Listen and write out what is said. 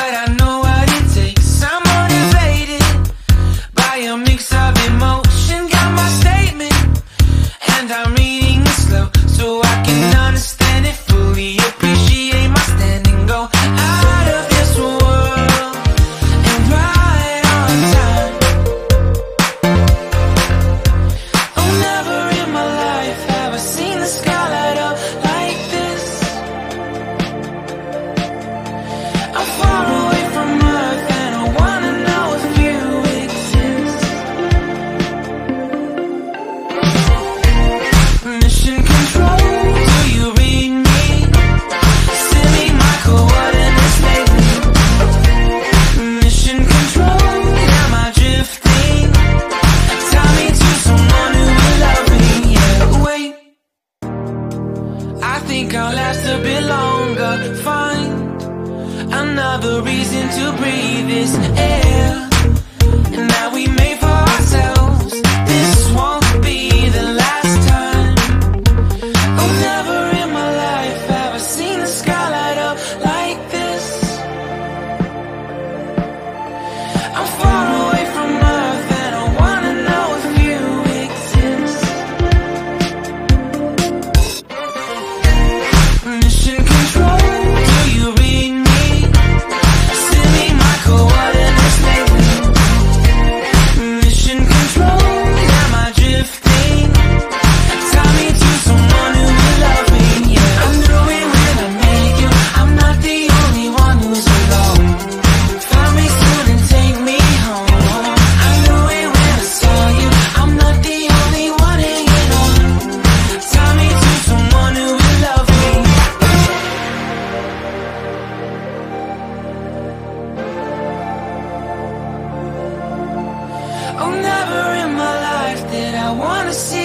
but I know what it takes. I'm motivated by a mix of emotion. Got my statement, and I'm reading it slow so I can understand it fully. Appreciate my stand and go out of this world and right on time. Oh, never in my life have I seen the sky light up like this. I'm far away from Earth and I wanna know if you exist. Mission control, do you read me? Send me my coordinates lately. Mission control, am I drifting? Tie me to someone who will love me. Yeah, wait, I think I'll last a bit longer. Find another reason to breathe this air, and that we made for ourselves. This won't be the last time. Oh, never in my life have I seen the sky light up like this. I'm far away from Earth and I wanna know if you exist. Mission control, do you read me? Send me my coordinates lately. Mission control, am I drifting? Tie me to someone who will love me. Yeah, I knew it when I met you. I'm not the only one who's alone. Find me soon and take me home. I knew it when I saw you. I'm not the only one hanging on. Tie me to someone who will love me. Oh, never in my life did I wanna see